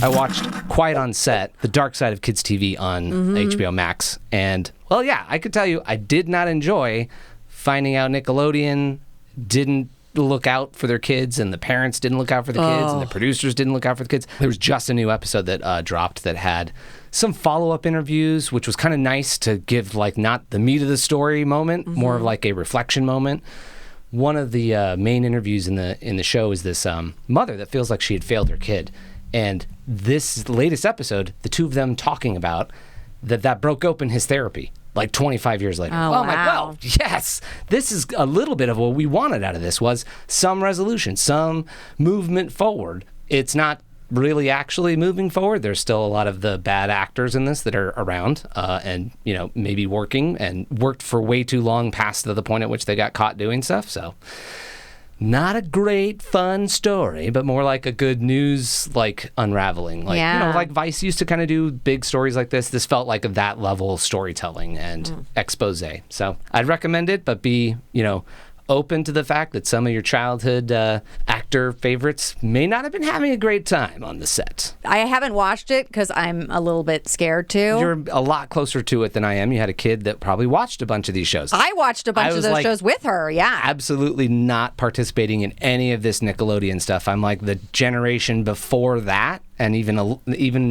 I watched Quiet on Set, The Dark Side of Kids TV on HBO Max. And, well, yeah, I could tell you I did not enjoy finding out Nickelodeon didn't look out for their kids, and the parents didn't look out for the kids, and the producers didn't look out for the kids. There was just a new episode that dropped that had some follow-up interviews, which was kind of nice to give, like, not the meat of the story moment, more of like a reflection moment. One of the main interviews in the show is this mother that feels like she had failed her kid. And this latest episode, the two of them talking about that broke open his therapy like 25 years later. Oh, I'm like, well, yes, this is a little bit of what we wanted out of this, was some resolution, some movement forward. It's not really actually moving forward. There's still a lot of the bad actors in this that are around and, you know, maybe working and worked for way too long past the point at which they got caught doing stuff. So not a great, fun story, but more like a good news, like, unraveling. Like, you know, like Vice used to kind of do big stories like this. This felt like that level storytelling and expose. So I'd recommend it, but be, you know, open to the fact that some of your childhood actor favorites may not have been having a great time on the set. I haven't watched it because I'm a little bit scared too. You're a lot closer to it than I am. You had a kid that probably watched a bunch of these shows. I watched a bunch of those shows with her, yeah. Absolutely not participating in any of this Nickelodeon stuff. I'm like the generation before that, and even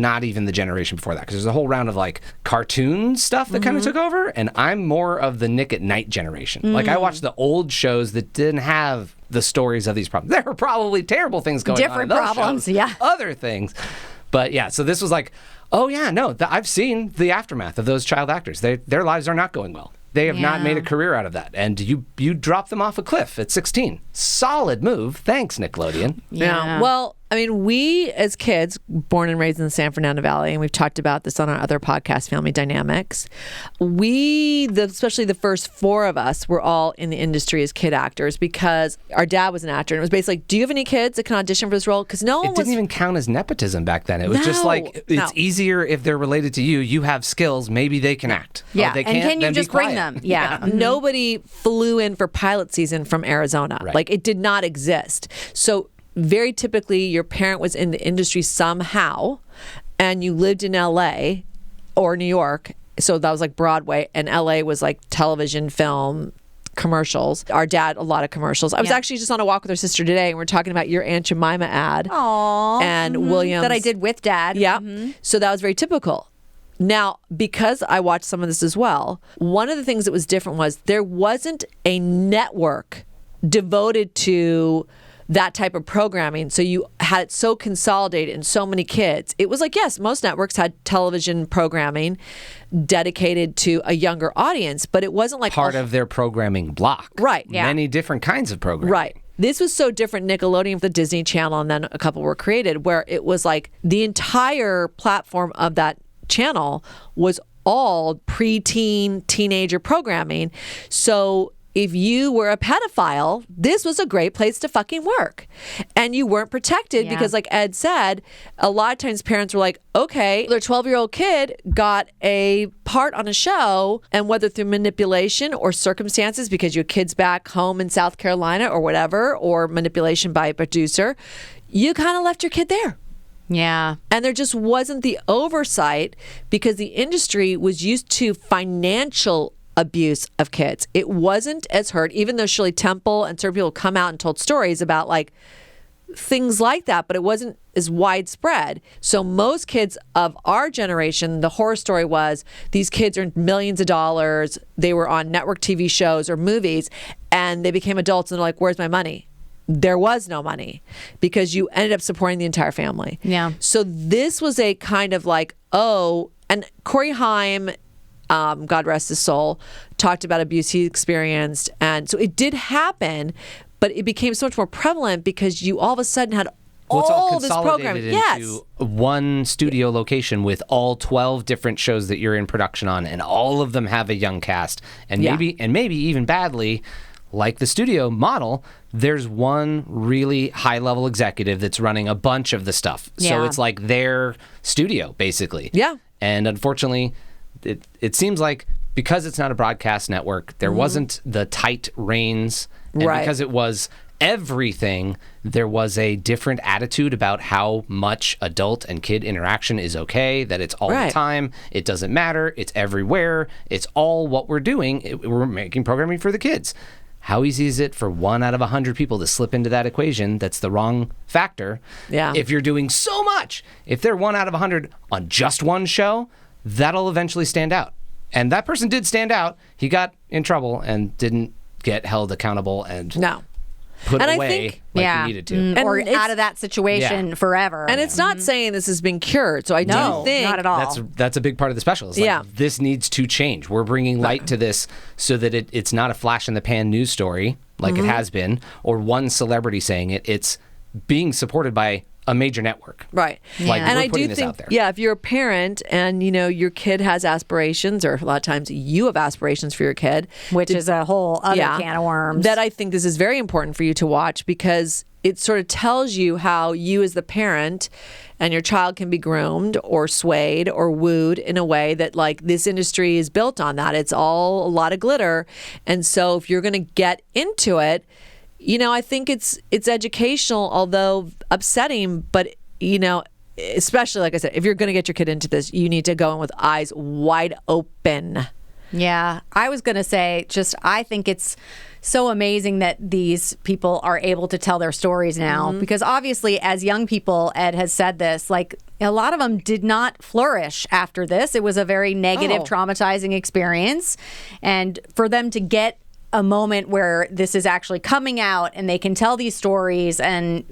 not even the generation before that, because there's a whole round of like cartoon stuff that kind of took over, and I'm more of the Nick at Night generation. Like, I watched the old shows that didn't have the stories of these problems. There were probably terrible things going on in those problems, shows, other things. But yeah, so this was like, oh yeah, no, I've seen the aftermath of those child actors. Their lives are not going well. They have not made a career out of that. And you dropped them off a cliff at 16. Solid move. Thanks, Nickelodeon. Yeah. Well, I mean, we as kids, born and raised in the San Fernando Valley, and we've talked about this on our other podcast, Family Dynamics, especially the first four of us, were all in the industry as kid actors because our dad was an actor. And it was basically like, do you have any kids that can audition for this role? Because no one It didn't even count as nepotism back then. It was just like, it's easier if they're related to you. You have skills. Maybe they can act. Yeah, they can't, and can you then just be bring quiet. them? Yeah. Nobody flew in for pilot season from Arizona. Right. Like, it did not exist. So very typically, your parent was in the industry somehow, and you lived in LA or New York. So that was like Broadway, and LA was like television, film, commercials. Our dad, a lot of commercials. I was actually just on a walk with her sister today, and we're talking about your Aunt Jemima ad. Aww. And Williams. That I did with Dad. Yeah. So that was very typical. Now, because I watched some of this as well, one of the things that was different was there wasn't a network devoted to that type of programming. So you had it so consolidated and so many kids. It was like, yes, most networks had television programming dedicated to a younger audience, but it wasn't like part of their programming block. Right. Yeah. Many different kinds of programming. Right. This was so different. Nickelodeon, the Disney Channel, and then a couple were created, where it was like the entire platform of that channel was all preteen, teenager programming. So if you were a pedophile, this was a great place to fucking work. And you weren't protected because, like Ed said, a lot of times parents were like, okay, their 12-year-old kid got a part on a show, and whether through manipulation or circumstances, because your kid's back home in South Carolina or whatever, or manipulation by a producer, you kind of left your kid there. Yeah. And there just wasn't the oversight because the industry was used to financial abuse of kids. It wasn't as heard, even though Shirley Temple and certain people come out and told stories about like things like that, but it wasn't as widespread. So most kids of our generation, the horror story was these kids earned millions of dollars. They were on network TV shows or movies, and they became adults and they're like, where's my money? There was no money because you ended up supporting the entire family. Yeah. So this was a kind of like, oh, and Corey Haim, God rest his soul, talked about abuse he experienced. And so it did happen, but it became so much more prevalent because you all of a sudden had all this programming. Into one studio location with all 12 different shows that you're in production on, and all of them have a young cast. And maybe even badly, like the studio model, there's one really high-level executive that's running a bunch of the stuff. So it's like their studio, basically. Yeah. And unfortunately, it seems like because it's not a broadcast network, there wasn't the tight reins. And because it was everything, there was a different attitude about how much adult and kid interaction is okay, that it's all the time, it doesn't matter, it's everywhere, it's all what we're doing, we're making programming for the kids. How easy is it for 1 out of 100 people to slip into that equation that's the wrong factor? Yeah. If you're doing so much, if they're 1 out of 100 on just one show, that'll eventually stand out. And that person did stand out. He got in trouble and didn't get held accountable and put and away I think, he needed to. Or out of that situation forever. And it's not saying this has been cured. So I do think not at all. That's a big part of the special. It's like, this needs to change. We're bringing light to this so that it's not a flash in the pan news story like it has been, or one celebrity saying it. It's being supported by a major network. Right. Like, and we're I putting do this think, out there. if you're a parent and, your kid has aspirations, or a lot of times you have aspirations for your kid. Which is a whole other can of worms. That I think this is very important for you to watch, because it sort of tells you how you as the parent and your child can be groomed or swayed or wooed in a way that, like, this industry is built on that. It's all a lot of glitter. And so if you're going to get into it, I think it's educational, although upsetting, but, especially, like I said, if you're going to get your kid into this, you need to go in with eyes wide open. Yeah. I was going to say, I think it's so amazing that these people are able to tell their stories now, because obviously, as young people, Ed has said this, like, a lot of them did not flourish after this. It was a very negative, traumatizing experience. And for them to get a moment where this is actually coming out and they can tell these stories, and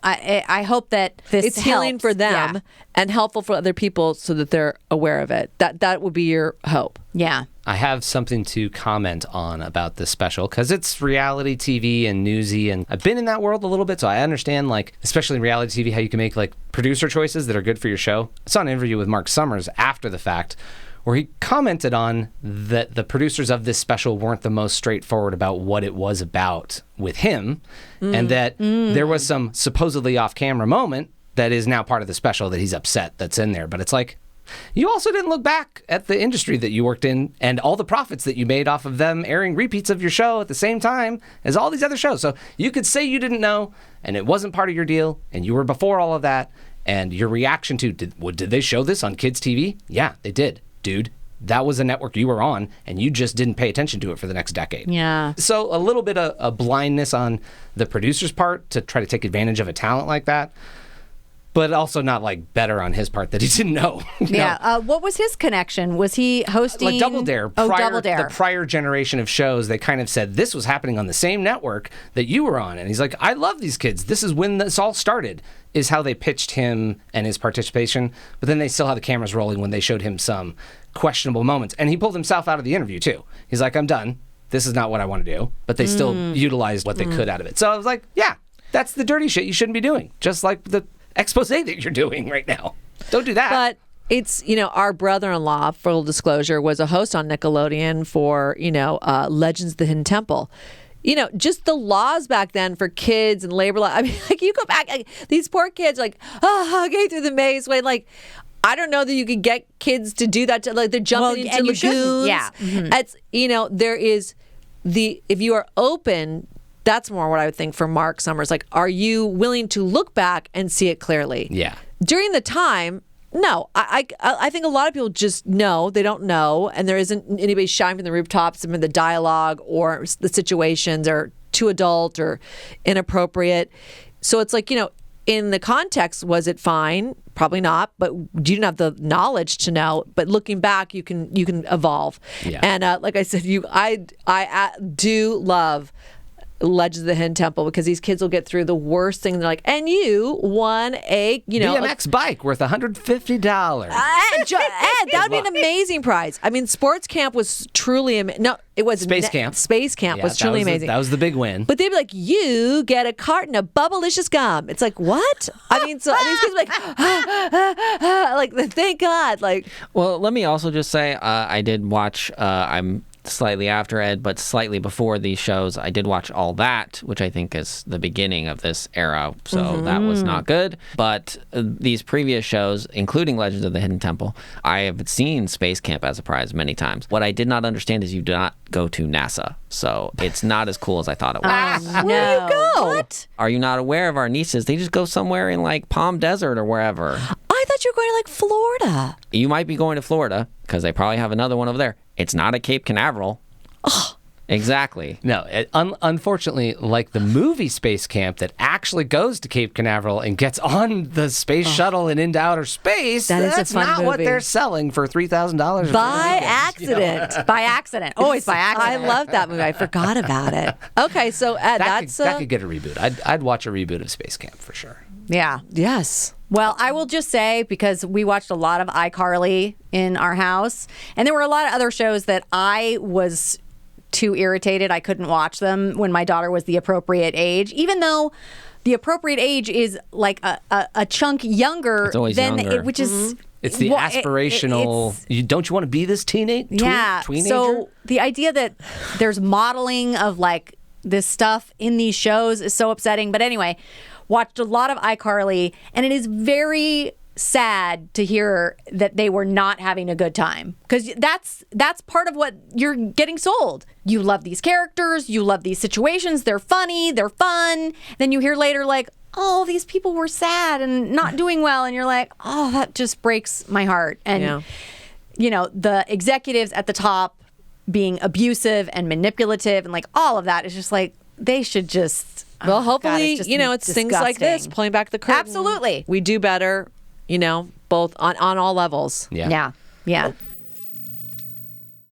I hope that this it's healing helps. for them and helpful for other people, so that they're aware of it. That would be your hope. Yeah. I have something to comment on about this special, because it's reality TV and newsy, and I've been in that world a little bit, so I understand, like, especially in reality TV, how you can make, like, producer choices that are good for your show. I saw an interview with Mark Summers after the fact, where he commented on that the producers of this special weren't the most straightforward about what it was about with him, and that there was some supposedly off-camera moment that is now part of the special that he's upset that's in there. But it's like, you also didn't look back at the industry that you worked in and all the profits that you made off of them airing repeats of your show at the same time as all these other shows. So you could say you didn't know, and it wasn't part of your deal, and you were before all of that, and your reaction to, did they show this on kids' TV? Yeah, they did. Dude, that was a network you were on, and you just didn't pay attention to it for the next decade. Yeah. So a little bit of a blindness on the producer's part to try to take advantage of a talent like that, but also not, like, better on his part that he didn't know. What was his connection? Was he hosting? Like Double Dare. Double Dare. The prior generation of shows, they kind of said this was happening on the same network that you were on. And he's like, I love these kids. This is when this all started, is how they pitched him and his participation. But then they still had the cameras rolling when they showed him some questionable moments. And he pulled himself out of the interview, too. He's like, I'm done. This is not what I want to do. But they still utilized what they could out of it. So I was like, yeah, that's the dirty shit you shouldn't be doing. Just like the expose that you're doing right now. Don't do that. But it's, our brother-in-law, full disclosure, was a host on Nickelodeon for, Legends of the Hidden Temple. Just the laws back then for kids and labor law. I mean, like, you go back, like, these poor kids, like, going through the maze. Like, I don't know that you could get kids to do that. Like, they're jumping into lagoons. Yeah. It's, there is if you are open. That's more what I would think for Mark Summers. Like, are you willing to look back and see it clearly? Yeah. During the time, no. I think a lot of people just know. They don't know. And there isn't anybody shouting from the rooftops. I mean, the dialogue or the situations are too adult or inappropriate. So it's like, in the context, was it fine? Probably not. But you didn't have the knowledge to know. But looking back, you can evolve. Yeah. And like I said, I do love Legends of the Hidden Temple, because these kids will get through the worst thing. They're like, and you won a, BMX bike worth $150. That would be an amazing prize. I mean, sports camp was truly it was Space Camp. Space Camp was truly amazing. That was the big win. But they'd be like, you get a carton of Bubblicious gum. It's like, what? I mean, so these kids are like, like, thank God. Like, well, let me also just say, I did watch. I'm slightly after Ed, but slightly before these shows. I did watch All That, which I think is the beginning of this era, so that was not good. But these previous shows, including Legends of the Hidden Temple, I have seen Space Camp as a prize many times. What I did not understand is you do not go to NASA, so it's not as cool as I thought it was. No. Where do you go? What? Are you not aware of our nieces? They just go somewhere in like Palm Desert or wherever. I thought you were going to like Florida. You might be going to Florida because they probably have another one over there. It's not at Cape Canaveral. Exactly. No, unfortunately, like the movie Space Camp that actually goes to Cape Canaveral and gets on the space shuttle and into outer space, That's a fun not what movie. they're selling for $3,000. By accident. By accident. Always by I accident. love that movie. I forgot about it. Okay, so Ed, That could get a reboot. I'd watch a reboot of Space Camp for sure. Yeah. yes. Well, I will just say, because we watched a lot of iCarly in our house, and there were a lot of other shows that I was too irritated I couldn't watch them when my daughter was the appropriate age, even though the appropriate age is like a chunk younger It's always than younger. which is It's the aspirational. Don't you want to be this teenager? So the idea that there's modeling of like this stuff in these shows is so upsetting. But anyway, watched a lot of iCarly, and it is very sad to hear that they were not having a good time, because that's part of what you're getting sold. You love these characters, you love these situations, they're funny, they're fun. Then you hear later like, oh, these people were sad and not doing well, and you're like, oh, that just breaks my heart. And you know, the executives at the top being abusive and manipulative and like all of that is just like, they should just Well, hopefully, God, it's things like this, disgusting. pulling back the curtain. Absolutely. We do better, both on all levels. Yeah. Yeah.